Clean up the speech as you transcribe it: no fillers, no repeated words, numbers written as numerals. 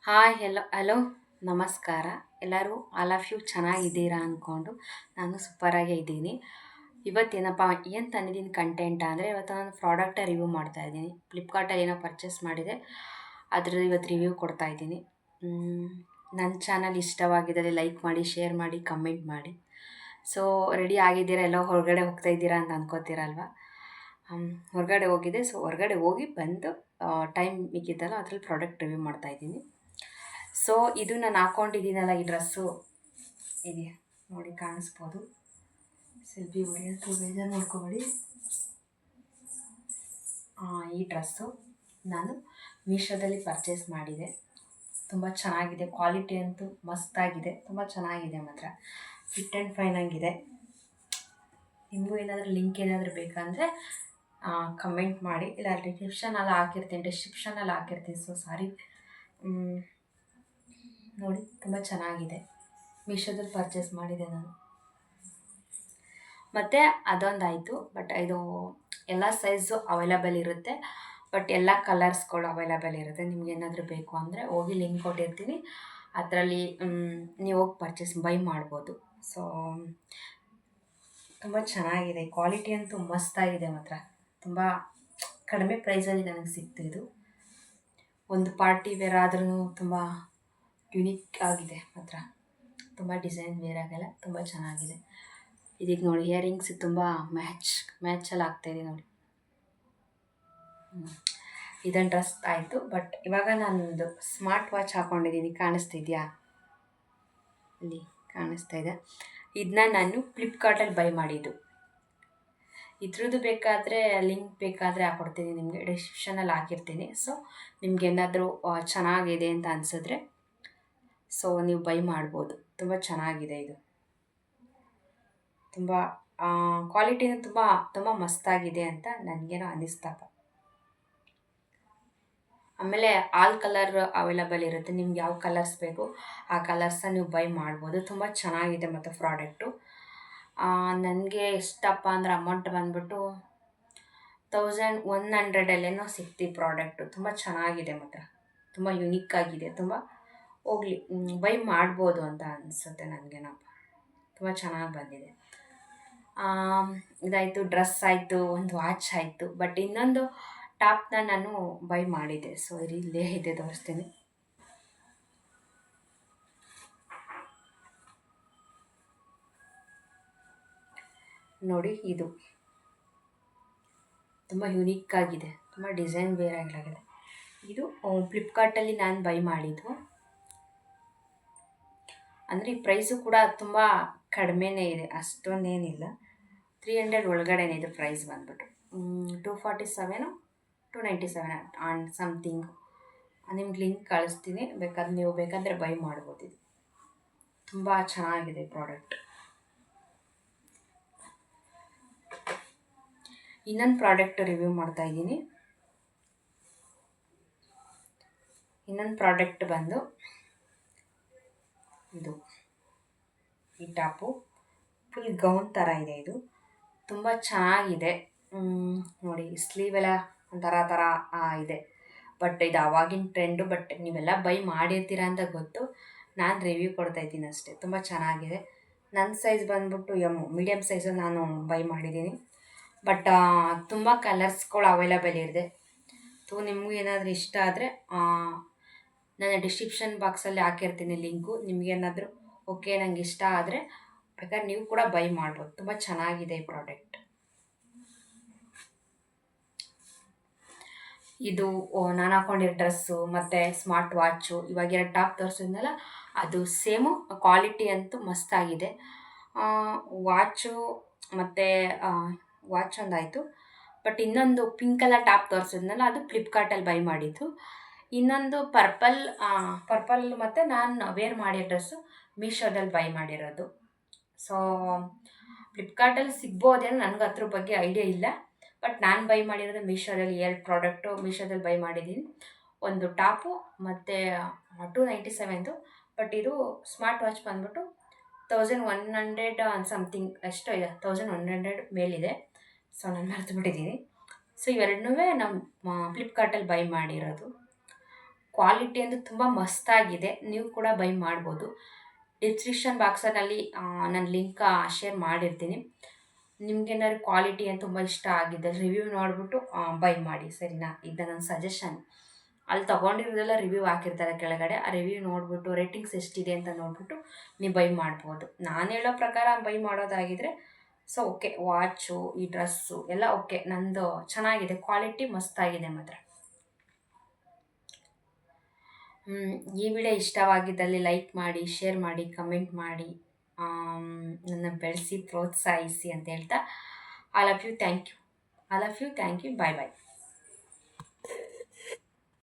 Hi hello ನಮಸ್ಕಾರ. ಎಲ್ಲರೂ all of you ಚೆನ್ನಾಗಿದ್ದೀರಾ ಅಂದ್ಕೊಂಡು ನಾನು ಸೂಪರಾಗೇ ಇದ್ದೀನಿ. ಇವತ್ತೇನಪ್ಪ ಏನು ತಂದಿದ್ದೀನಿ ಕಂಟೆಂಟ್ ಅಂದರೆ, ಇವತ್ತು ನಾನು ಪ್ರಾಡಕ್ಟ ರಿವ್ಯೂ ಮಾಡ್ತಾ ಇದ್ದೀನಿ. ಫ್ಲಿಪ್ಕಾರ್ಟಲ್ಲಿ ಏನೋ ಪರ್ಚೇಸ್ ಮಾಡಿದೆ, ಅದ್ರದ್ದು ಇವತ್ತು ರಿವ್ಯೂ ಕೊಡ್ತಾ ಇದ್ದೀನಿ. ನನ್ನ ಚಾನಲ್ ಇಷ್ಟವಾಗಿದ್ದರೆ ಲೈಕ್ ಮಾಡಿ, ಶೇರ್ ಮಾಡಿ, ಕಮೆಂಟ್ ಮಾಡಿ. ಸೊ ರೆಡಿ ಆಗಿದ್ದೀರಾ? ಎಲ್ಲೋ ಹೊರಗಡೆ ಹೋಗ್ತಾ ಇದ್ದೀರಾ ಅಂತ ಅನ್ಕೋತೀರಲ್ವ. ಹೊರಗಡೆ ಹೋಗಿದೆ. ಸೊ ಹೊರಗಡೆ ಹೋಗಿ ಬಂದು ಟೈಮ್ ಮಿಕ್ಕಿದ್ದಲ್ಲ ಅದ್ರಲ್ಲಿ ಪ್ರಾಡಕ್ಟ್ ರಿವ್ಯೂ ಮಾಡ್ತಾ ಇದ್ದೀನಿ. ಸೊ ಇದು ನಾನು ಹಾಕ್ಕೊಂಡಿದ್ದೀನಲ್ಲ, ಈ ಡ್ರೆಸ್ಸು ಇದೆಯಾ ನೋಡಿ, ಕಾಣಿಸ್ಬೋದು. ಸೆಲ್ಫಿ ಹೊಡೆಯೋದು ಬೇಜಾರು ಮಾಡ್ಕೊಬೇಡಿ. ಈ ಡ್ರೆಸ್ಸು ನಾನು ಮೀಶೋದಲ್ಲಿ ಪರ್ಚೇಸ್ ಮಾಡಿದೆ. ತುಂಬ ಚೆನ್ನಾಗಿದೆ, ಕ್ವಾಲಿಟಿ ಅಂತೂ ಮಸ್ತಾಗಿದೆ, ತುಂಬ ಚೆನ್ನಾಗಿದೆ ಮಾತ್ರ. ಫಿಟ್ ಆ್ಯಂಡ್ ಫೈನ್ ಆಗಿದೆ. ನಿಮಗೂ ಏನಾದರೂ ಲಿಂಕ್ ಏನಾದರೂ ಬೇಕಂದರೆ ಕಮೆಂಟ್ ಮಾಡಿ, ಇಲ್ಲ ಡಿಸ್ಕ್ರಿಪ್ಷನಲ್ಲಿ ಹಾಕಿರ್ತೀನಿ. So sorry. ನೋಡಿ, ತುಂಬ ಚೆನ್ನಾಗಿದೆ. ಮೀಶೋದಲ್ಲಿ ಪರ್ಚೇಸ್ ಮಾಡಿದೆ ನಾನು. ಮತ್ತು ಅದೊಂದಾಯಿತು. ಬಟ್ ಇದು ಎಲ್ಲ ಸೈಜು ಅವೈಲಬಲ್ ಇರುತ್ತೆ, ಬಟ್ ಎಲ್ಲ ಕಲರ್ಸ್ಗಳು ಅವೈಲಬಲ್ ಇರುತ್ತೆ. ನಿಮ್ಗೆ ಏನಾದರೂ ಬೇಕು ಅಂದರೆ ಹೋಗಿ ಲಿಂಕ್ ಕೊಟ್ಟಿರ್ತೀನಿ, ಅದರಲ್ಲಿ ನೀವು ಹೋಗಿ ಬೈ ಮಾಡ್ಬೋದು. ಸೊ ತುಂಬ ಚೆನ್ನಾಗಿದೆ, ಕ್ವಾಲಿಟಿ ಅಂತೂ ಮಸ್ತಾಗಿದೆ ಮಾತ್ರ. ತುಂಬ ಕಡಿಮೆ ಪ್ರೈಸಲ್ಲಿ ನನಗೆ ಸಿಕ್ತು ಇದು. ಒಂದು ಪಾರ್ಟಿ ವೇರ್ ಆದ್ರೂ ತುಂಬ ಯುನಿಕ್ ಆಗಿದೆ ಮಾತ್ರ. ತುಂಬ ಡಿಸೈನ್ ವೇರ್ ಆಗಲ್ಲ, ತುಂಬ ಚೆನ್ನಾಗಿದೆ. ಇದಕ್ಕೆ ನೋಡಿ, ಇಯರಿಂಗ್ಸ್ ತುಂಬ ಮ್ಯಾಚಲ್ಲಿ ಆಗ್ತಾಯಿದೆ ನೋಡಿ. ಇದನ್ನು ಡ್ರೆಸ್ ಆಯಿತು. ಬಟ್ ಇವಾಗ ನಾನೊಂದು ಸ್ಮಾರ್ಟ್ ವಾಚ್ ಹಾಕ್ಕೊಂಡಿದ್ದೀನಿ, ಕಾಣಿಸ್ತಿದೆಯಾ? ಇಲ್ಲಿ ಕಾಣಿಸ್ತಾ ಇದೆ. ಇದನ್ನ ನಾನು ಫ್ಲಿಪ್ಕಾರ್ಟಲ್ಲಿ ಬೈ ಮಾಡಿದ್ದು. ಇದ್ರದ್ದು ಬೇಕಾದರೆ ಲಿಂಕ್ ಬೇಕಾದರೆ ಹಾಕ್ಕೊಡ್ತೀನಿ ನಿಮಗೆ, ಡಿಸ್ಕ್ರಿಪ್ಷನಲ್ಲಿ ಹಾಕಿರ್ತೀನಿ. ಸೊ ನಿಮ್ಗೇನಾದರೂ ಚೆನ್ನಾಗಿದೆ ಅಂತ ಅನಿಸಿದ್ರೆ ಸೊ ನೀವು ಬೈ ಮಾಡ್ಬೋದು. ತುಂಬ ಚೆನ್ನಾಗಿದೆ ಇದು. ತುಂಬ ಕ್ವಾಲಿಟಿನೂ ತುಂಬ ತುಂಬ ಮಸ್ತಾಗಿದೆ ಅಂತ ನನಗೇನೋ ಅನ್ನಿಸ್ತಪ್ಪ. ಆಮೇಲೆ ಆಲ್ ಕಲರ್ ಅವೈಲಬಲ್ ಇರುತ್ತೆ. ನಿಮ್ಗೆ ಯಾವ ಕಲರ್ಸ್ ಬೇಕು ಆ ಕಲರ್ಸನ್ನ ನೀವು ಬೈ ಮಾಡ್ಬೋದು. ತುಂಬ ಚೆನ್ನಾಗಿದೆ ಮತ್ತು ಪ್ರಾಡಕ್ಟು. ನನಗೆ ಎಷ್ಟಪ್ಪ ಅಂದರೆ ಅಮೌಂಟ್ ಬಂದ್ಬಿಟ್ಟು 1100 ಸಿಕ್ತು ಈ ಪ್ರಾಡಕ್ಟು. ತುಂಬ ಚೆನ್ನಾಗಿದೆ ಮಾತ್ರ, ತುಂಬ ಯುನಿಕ್ ಆಗಿದೆ. ತುಂಬ ಹೋಗಲಿ, ಬೈ ಮಾಡ್ಬೋದು ಅಂತ ಅನಿಸುತ್ತೆ ನನಗೇನಪ್ಪ. ತುಂಬ ಚೆನ್ನಾಗಿ ಬಂದಿದೆ. ಇದಾಯಿತು, ಡ್ರೆಸ್ ಆಯಿತು, ಒಂದು ವಾಚ್ ಆಯಿತು. ಬಟ್ ಇನ್ನೊಂದು ಟಾಪ್ನ ನಾನು ಬೈ ಮಾಡಿದ್ದೆ. ಸೊ ಇಲ್ಲೇ ಇದೆ, ತೋರಿಸ್ತೀನಿ ನೋಡಿ. ಇದು ತುಂಬ ಯುನಿಕ್ ಆಗಿದೆ, ತುಂಬ ಡಿಸೈನ್ ವೇರ್ ಆಗಿದೆ. ಇದು ಫ್ಲಿಪ್ಕಾರ್ಟಲ್ಲಿ ನಾನು ಬೈ ಮಾಡಿದ್ದು. ಅಂದರೆ ಈ ಪ್ರೈಸು ಕೂಡ ತುಂಬ ಕಡಿಮೆನೇ ಇದೆ, ಅಷ್ಟೊಂದೇನಿಲ್ಲ. 300 ಒಳಗಡೆನೇ ಇದು ಪ್ರೈಸ್ ಬಂದ್ಬಿಟ್ಟು. 247 297 ಆನ್ ಸಮಥಿಂಗ್. ನಿಮ್ಗೆ ಲಿಂಕ್ ಕಳಿಸ್ತೀನಿ, ನೀವು ಬೇಕಾದರೆ ಬೈ ಮಾಡ್ಬೋದು. ಇದು ತುಂಬ ಚೆನ್ನಾಗಿದೆ ಪ್ರಾಡಕ್ಟ್. ಇನ್ನೊಂದು ಪ್ರಾಡಕ್ಟ್ ರಿವ್ಯೂ ಮಾಡ್ತಾಯಿದ್ದೀನಿ. ಇನ್ನೊಂದು ಪ್ರಾಡಕ್ಟ್ ಬಂದು ಇದು, ಈ ಟಾಪು ಫುಲ್ ಗೌನ್ ಥರ ಇದೆ. ಇದು ತುಂಬ ಚೆನ್ನಾಗಿದೆ ನೋಡಿ. ಸ್ಲೀವೆಲ್ಲ ಒಂಥರ ಥರ ಇದೆ. ಬಟ್ ಇದು ಆವಾಗಿನ ಟ್ರೆಂಡು. ಬಟ್ ನೀವೆಲ್ಲ ಬೈ ಮಾಡಿರ್ತೀರ ಅಂತ ಗೊತ್ತು, ನಾನು ರಿವ್ಯೂ ಕೊಡ್ತಾಯಿದ್ದೀನಿ ಅಷ್ಟೇ. ತುಂಬ ಚೆನ್ನಾಗಿದೆ. ನನ್ನ ಸೈಜ್ ಬಂದ್ಬಿಟ್ಟು ಮೀಡಿಯಮ್ ಸೈಜು ನಾನು ಬೈ ಮಾಡಿದ್ದೀನಿ. ಬಟ್ ತುಂಬ ಕಲರ್ಸ್ಗಳು ಅವೈಲಬಲ್ ಇದೆ. ನಿಮಗೂ ಏನಾದರೂ ಇಷ್ಟ ಆದರೆ ನಾನು ಡಿಸ್ಕ್ರಿಪ್ಷನ್ ಬಾಕ್ಸಲ್ಲಿ ಹಾಕಿರ್ತೀನಿ ಲಿಂಕು. ನಿಮಗೇನಾದರೂ ಓಕೆ ನಂಗೆ ಇಷ್ಟ ಆದರೆ ಬೇಕಾದ್ರೆ ನೀವು ಕೂಡ ಬೈ ಮಾಡ್ಬೋದು. ತುಂಬ ಚೆನ್ನಾಗಿದೆ ಈ ಪ್ರಾಡಕ್ಟ್. ಇದು ನಾನು ಹಾಕ್ಕೊಂಡಿರೋ ಡ್ರೆಸ್ಸು ಮತ್ತು ಸ್ಮಾರ್ಟ್ ವಾಚು, ಇವಾಗ 2 ಟಾಪ್ ತೋರಿಸಿದ್ನಲ್ಲ ಅದು ಸೇಮು. ಕ್ವಾಲಿಟಿ ಅಂತೂ ಮಸ್ತಾಗಿದೆ. ವಾಚು ಮತ್ತು ವಾಚ್ ಒಂದಾಯಿತು. ಬಟ್ ಇನ್ನೊಂದು ಪಿಂಕ್ ಕಲರ್ ಟಾಪ್ ತೋರಿಸಿದ್ನಲ್ಲ ಅದು ಫ್ಲಿಪ್ಕಾರ್ಟಲ್ಲಿ ಬೈ ಮಾಡಿದ್ದು. ಇನ್ನೊಂದು ಪರ್ಪಲ್ ಮತ್ತು ನಾನು ವೇರ್ ಮಾಡಿರೋ ಡ್ರೆಸ್ಸು ಮೀಶೋದಲ್ಲಿ ಬೈ ಮಾಡಿರೋದು. ಸೊ ಫ್ಲಿಪ್ಕಾರ್ಟಲ್ಲಿ ಸಿಗ್ಬೋದೇನೋ, ನನಗೆ ಅದ್ರ ಬಗ್ಗೆ ಐಡಿಯಾ ಇಲ್ಲ. ಬಟ್ ನಾನು ಬೈ ಮಾಡಿರೋದು ಮೀಶೋದಲ್ಲಿ 2 ಪ್ರಾಡಕ್ಟು ಮೀಶೋದಲ್ಲಿ ಬೈ ಮಾಡಿದ್ದೀನಿ. ಒಂದು ಟಾಪು ಮತ್ತು 297. ಬಟ್ ಇದು ಸ್ಮಾರ್ಟ್ ವಾಚ್ ಬಂದ್ಬಿಟ್ಟು 1100 ಸಮಥಿಂಗ್ ಎಷ್ಟೋ ಇದೆ, 1100 ಮೇಲಿದೆ. ಸೊ ನಾನು ಮರೆತು ಬಿಟ್ಟಿದ್ದೀನಿ. ಸೊ ಇವೆರಡನ್ನೂ ನಾವು ಫ್ಲಿಪ್ಕಾರ್ಟಲ್ಲಿ ಬೈ ಮಾಡಿರೋದು. ಕ್ವಾಲಿಟಿ ಅಂತೂ ತುಂಬ ಮಸ್ತಾಗಿದೆ. ನೀವು ಕೂಡ ಬೈ ಮಾಡ್ಬೋದು. ಡಿಸ್ಕ್ರಿಪ್ಷನ್ ಬಾಕ್ಸಲ್ಲಿ ನಾನು ಲಿಂಕ್ ಶೇರ್ ಮಾಡಿರ್ತೀನಿ. ನಿಮ್ಗೇನಾದ್ರು ಕ್ವಾಲಿಟಿ ಏನು ತುಂಬ ಇಷ್ಟ ಆಗಿದೆ ರಿವ್ಯೂ ನೋಡಿಬಿಟ್ಟು ಬೈ ಮಾಡಿ, ಸರಿನಾ? ಇದು ನನ್ನ ಸಜೆಷನ್. ಅಲ್ಲಿ ತೊಗೊಂಡಿರೋದೆಲ್ಲ ರಿವ್ಯೂ ಹಾಕಿರ್ತಾರೆ ಕೆಳಗಡೆ. ಆ ರಿವ್ಯೂ ನೋಡಿಬಿಟ್ಟು ರೇಟಿಂಗ್ಸ್ ಎಷ್ಟಿದೆ ಅಂತ ನೋಡಿಬಿಟ್ಟು ನೀವು ಬೈ ಮಾಡ್ಬೋದು. ನಾನು ಹೇಳೋ ಪ್ರಕಾರ ಬೈ ಮಾಡೋದಾಗಿದ್ದರೆ ಸೊ ಓಕೆ. ವಾಚು, ಈ ಡ್ರೆಸ್ಸು ಎಲ್ಲ ಓಕೆ. ನಂದು ಚೆನ್ನಾಗಿದೆ, ಕ್ವಾಲಿಟಿ ಮಸ್ತಾಗಿದೆ ಮಾತ್ರ. ಈ ವಿಡಿಯೋ ಇಷ್ಟವಾಗಿದ್ದಲ್ಲಿ ಲೈಕ್ ಮಾಡಿ, ಶೇರ್ ಮಾಡಿ, ಕಮೆಂಟ್ ಮಾಡಿ, ನನ್ನ ಬೆಳೆಸಿ ಪ್ರೋತ್ಸಾಹಿಸಿ ಅಂತ ಹೇಳ್ತಾ I love you, thank you. I love you, thank you, bye bye.